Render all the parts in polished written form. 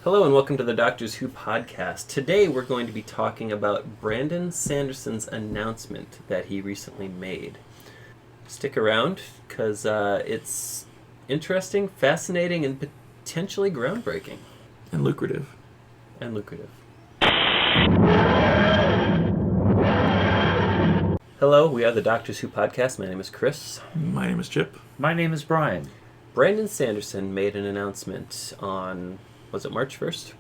Hello and welcome to the Doctors Who podcast. Today we're going to be talking about Brandon Sanderson's announcement that he recently made. Stick around because it's interesting, fascinating, and potentially groundbreaking. And lucrative. Hello, we are the Doctors Who podcast. My name is Chris. My name is Chip. My name is Brian. Brandon Sanderson made an announcement on, was it March 1st?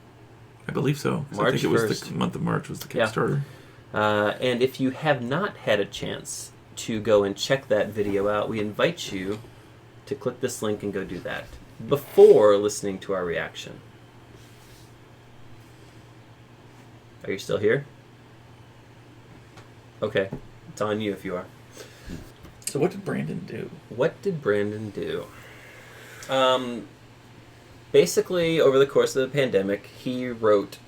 I believe so. March I think it was 1st. the month of March was the Kickstarter. And if you have not had a chance to go and check that video out, we invite you to click this link and go do that before listening to our reaction. Are you still here? Okay, it's on you if you are. So what did Brandon do? What did Brandon do? Basically, over the course of the pandemic, he wrote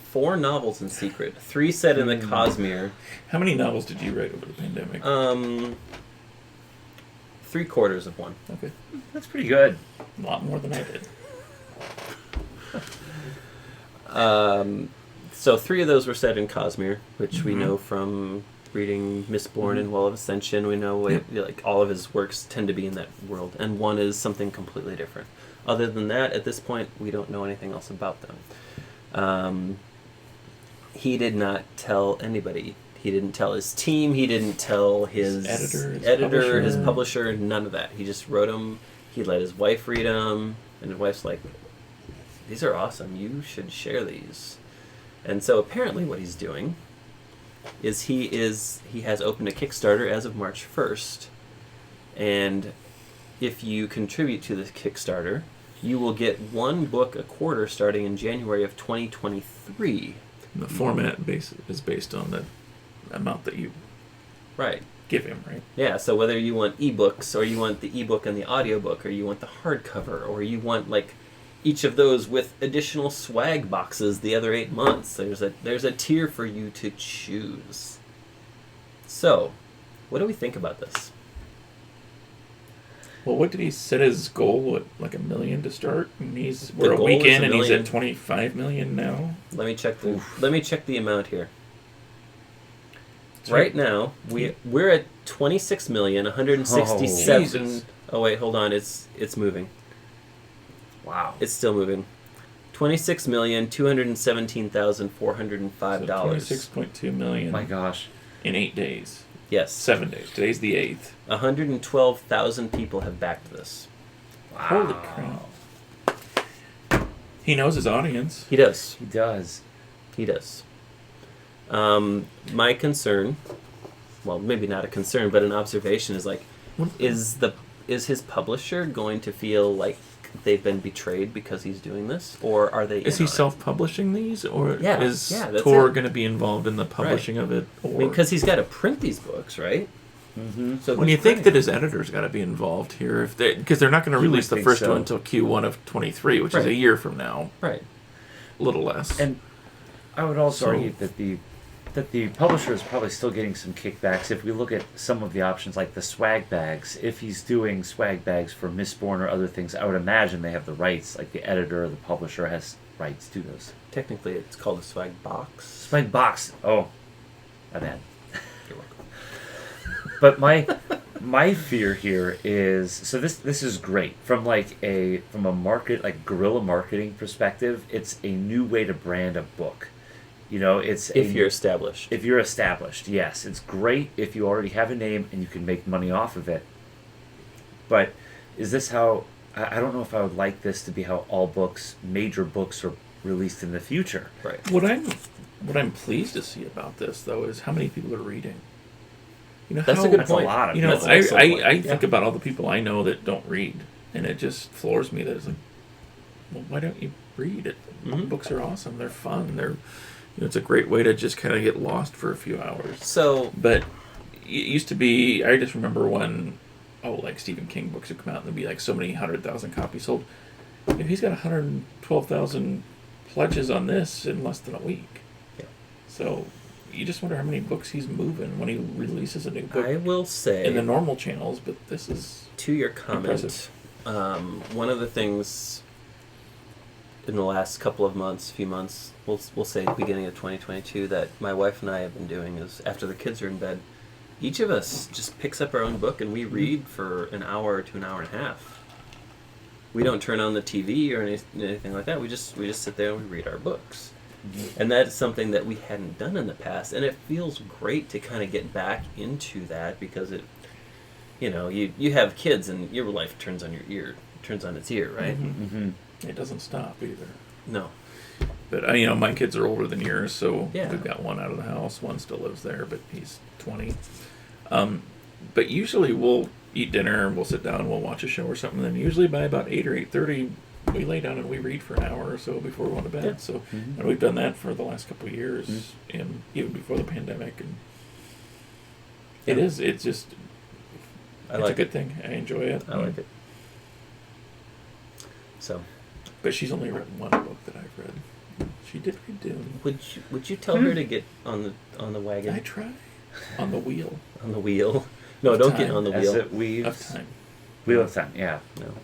4 novels in secret. 3 set in the Cosmere. How many novels did you write over the pandemic? 3/4 of one. Okay. That's pretty good. A lot more than I did. So 3 of those were set in Cosmere, which we know from reading Mistborn and Wall of Ascension. We know like all of his works tend to be in that world, and 1 is something completely different. Other than that, at this point, we don't know anything else about them. He did not tell anybody. He didn't tell his team. He didn't tell his editor, his publisher, none of that. He just wrote them. He let his wife read them, and his wife's like, "These are awesome. You should share these." And so apparently what he's doing is he has opened a Kickstarter as of March 1st, and if you contribute to the Kickstarter, you will get 1 book a quarter starting in January of 2023. And the format is based on the amount that you give him, right? Yeah, so whether you want ebooks, or you want the ebook and the audiobook, or you want the hardcover, or you want like each of those with additional swag boxes the other 8 months, there's a tier for you to choose. So, what do we think about this? Well, what did he set his goal? What, like $1 million to start? And we're a goal week is in, $1 and he's million. at $25 million now. Let me check the amount here. Right now, we're at 26,167,000. Oh wait, hold on, it's moving. Wow. It's still moving. $26,217,405. So $26.2 million. My gosh. In 8 days. Yes. 7 days. Today's the 8th. 112,000 people have backed this. Wow. Holy crap. He knows his audience. He does. He does. He does. My concern, well, maybe not a concern, but an observation is like, is his publisher going to feel like they've been betrayed because he's doing this, or are they? Is he self-publishing these, or is Tor going to be be in the publishing of it? Or because he's got to print these books, right? Mm-hmm. So when you think that his editor's got to be involved here, because they're not going to release the first one until Q1 of 23, which is a year from now, right? A little less. And I would also argue that the publisher is probably still getting some kickbacks. If we look at some of the options, like the swag bags, if he's doing swag bags for Mistborn or other things, I would imagine they have the rights, like the editor or the publisher has rights to those. Technically, it's called a swag box. Swag box. Oh, my bad. You're welcome. But my fear here is, so this is great from a market, like guerrilla marketing perspective. It's a new way to brand a book. You know, if you're established. If you're established, yes. It's great if you already have a name and you can make money off of it. But is this how... I don't know if I would like this to be how all major books are released in the future. Right. What I'm pleased to see about this, though, is how many people are reading. You know, that's a good point. A lot of you know, I think about all the people I know that don't read, and it just floors me that it's like, well, why don't you read it? Books are awesome. They're fun. It's a great way to just kind of get lost for a few hours. But it used to be, I just remember when, like Stephen King books would come out and there'd be like so many 100,000 copies sold. If he's got 112,000 pledges on this in less than a week. Yeah. So you just wonder how many books he's moving when he releases a new book. I will say, in the normal channels, but this is to your comment. Impressive. One of the things in the last few months, we'll say beginning of 2022, that my wife and I have been doing is after the kids are in bed, each of us just picks up our own book and we read for an hour to an hour and a half. We don't turn on the TV or anything like that. We just sit there and we read our books. Mm-hmm. And that's something that we hadn't done in the past, and it feels great to kind of get back into that, because it, you have kids and your life turns on its ear, right? Mm-hmm. Mm-hmm. It doesn't stop either. No. But my kids are older than yours, so yeah. We've got one out of the house. One still lives there, but he's 20. But usually we'll eat dinner, we'll sit down, we'll watch a show or something. And then usually by about 8 or 8:30, we lay down and we read for an hour or so before we go to bed. Yeah. So, and we've done that for the last couple of years, and even before the pandemic. And it's just, it's a good thing. I enjoy it. I like it. So, but she's only written one book that I've read. She did read Dune. Would you tell her to get on the wagon? I try. On the wheel. On the wheel. No, don't get on the wheel. As it weaves. Of time. Wheel of time. Yeah. No,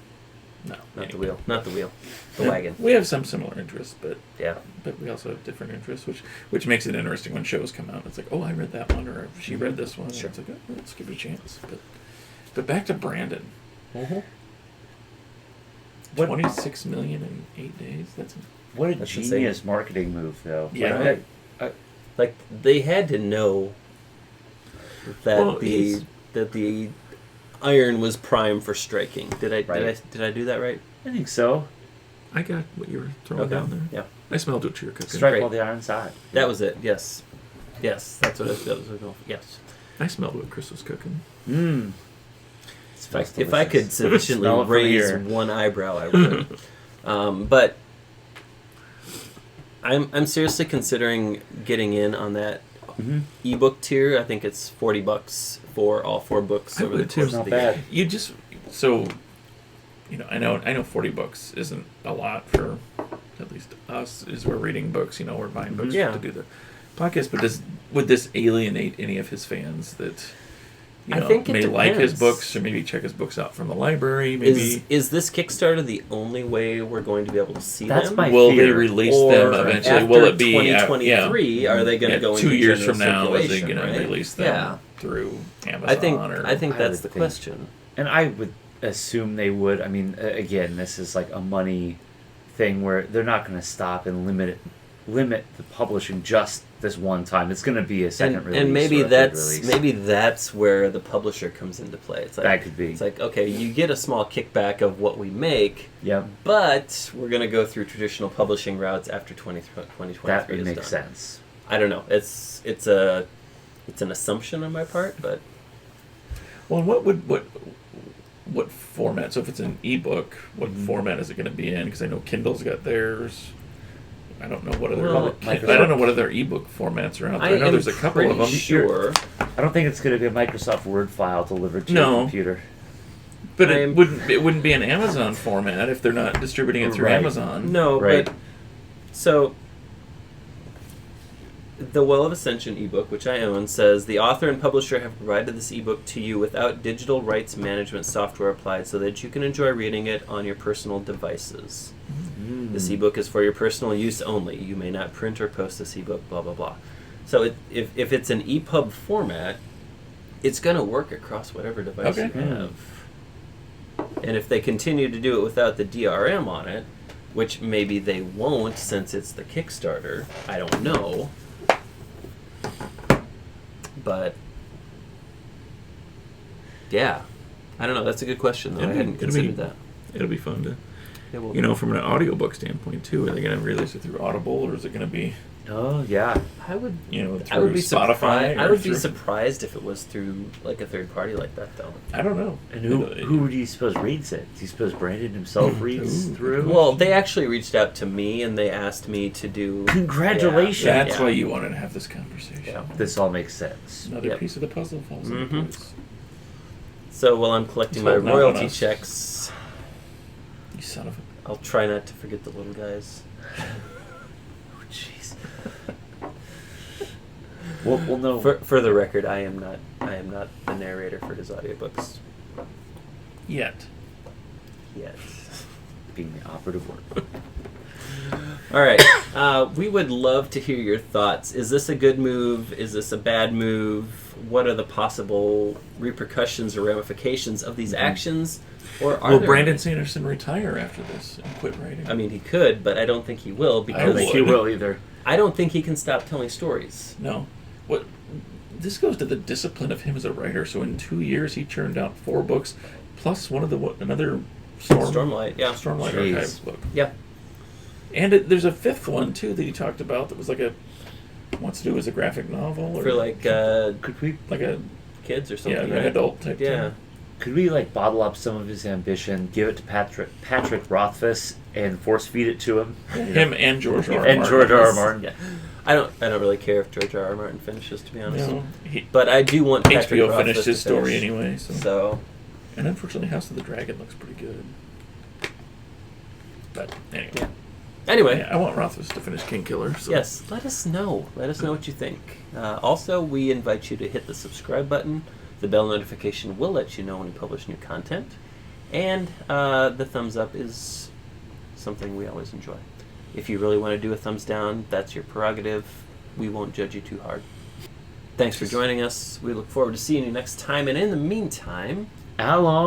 not anyway. The wheel. Not the wheel. The wagon. We have some similar interests, but yeah. But we also have different interests, which makes it interesting when shows come out. It's like, oh, I read that one, or she read this one. Sure. It's like, oh, let's give it a chance. But back to Brandon. Mm-hmm. 26 million in 8 days. What a That's genius insane. marketing move, though. Yeah. Like they had to know that the iron was prime for striking. Did I do that right? I think so. I got what you were throwing down there. Yeah. I smelled what you were cooking. Strike while the iron's hot. That was it. Yes. Yes. That's what I was going for. Yes. I smelled what Chris was cooking. Mmm. If I could sufficiently raise one eyebrow, I would. But I'm seriously considering getting in on that ebook tier. I think it's $40 for all 4 books over the course of the year. You just I know 40 books isn't a lot for at least us. As we're reading books, we're buying books to do the podcast. But would this alienate any of his fans that? I think it may depends. like his books, or maybe check his books out from the library. Maybe is this Kickstarter the only way we're going to be able to see them? Will they release them eventually? Will it be 2023? Are they going to go into 2 years from now? Is they going to release them through Amazon? I think that's the question. And I would assume they would. I mean, again, this is like a money thing where they're not going to stop and limit the publishing just this one time. It's going to be a second release. And maybe that's where the publisher comes into play. It's like, that could be. It's like, okay, you get a small kickback of what we make, yep, but we're going to go through traditional publishing routes after 2023 that would is make done. sense. I don't know. It's an assumption on my part, but well, what format? So if it's an ebook, what format is it going to be in? Because I know Kindle's got theirs. I don't know what other ebook formats are out there. I know there's a couple of them. Sure. I don't think it's going to be a Microsoft Word file delivered to your computer. But it wouldn't be an Amazon format if they're not distributing it through Amazon. No, right. But so the Well of Ascension ebook, which I own, says the author and publisher have provided this ebook to you without digital rights management software applied, so that you can enjoy reading it on your personal devices. This ebook is for your personal use only. You may not print or post this ebook, blah, blah, blah. So if it's an EPUB format, it's going to work across whatever device you have. And if they continue to do it without the DRM on it, which maybe they won't since it's the Kickstarter, I don't know. But, yeah. I don't know. That's a good question, though. I hadn't considered that. It'll be fun to... from an audiobook standpoint too, are they going to release it through Audible, or is it going to be? Oh yeah, I would. Through I would be Spotify. Surprised. I would be surprised if it was through like a third party like that, though. I don't know. And who do you suppose reads it? Do you suppose Brandon himself reads through? Well, they actually reached out to me and they asked me to do. Congratulations! Yeah. That's why you wanted to have this conversation. Yeah. This all makes sense. Another piece of the puzzle falls into place. So while I'm collecting my royalty checks, you son of a. I'll try not to forget the little guys. Oh, jeez. Well, no. For the record, I am not the narrator for his audiobooks. Yet. Being the operative word. All right. We would love to hear your thoughts. Is this a good move? Is this a bad move? What are the possible repercussions or ramifications of these actions? Or are Will there Brandon any? Sanderson retire after this and quit writing? I mean, he could, but I don't think he will I don't because think he will either. I don't think he can stop telling stories. No. What? This goes to the discipline of him as a writer. So in 2 years, he churned out 4 books, plus another Stormlight, yeah. Stormlight Jeez. Archives book. Yeah. And there's a 5th one too that he talked about that was like wants to do as a graphic novel or For like Could we like a kids or something. an right? adult type. Yeah. thing. Could we like bottle up some of his ambition, give it to Patrick Rothfuss, and force feed it to him? Him and George R. R. And Martin. George R. R. Martin. Yeah. I don't really care if George R. R. Martin finishes, to be honest. No, But I do want Patrick HBO Rothfuss finished his to finish. story anyway. So And unfortunately, House of the Dragon looks pretty good. But anyway, Yeah. Anyway, yeah, I want Rothfuss to finish King Killer. So. yes, let us know. Let us know what you think. Also, we invite you to hit the subscribe button. The bell notification will let you know when we publish new content. And the thumbs up is something we always enjoy. If you really want to do a thumbs down, that's your prerogative. We won't judge you too hard. Thanks for joining us. We look forward to seeing you next time. And in the meantime... How long?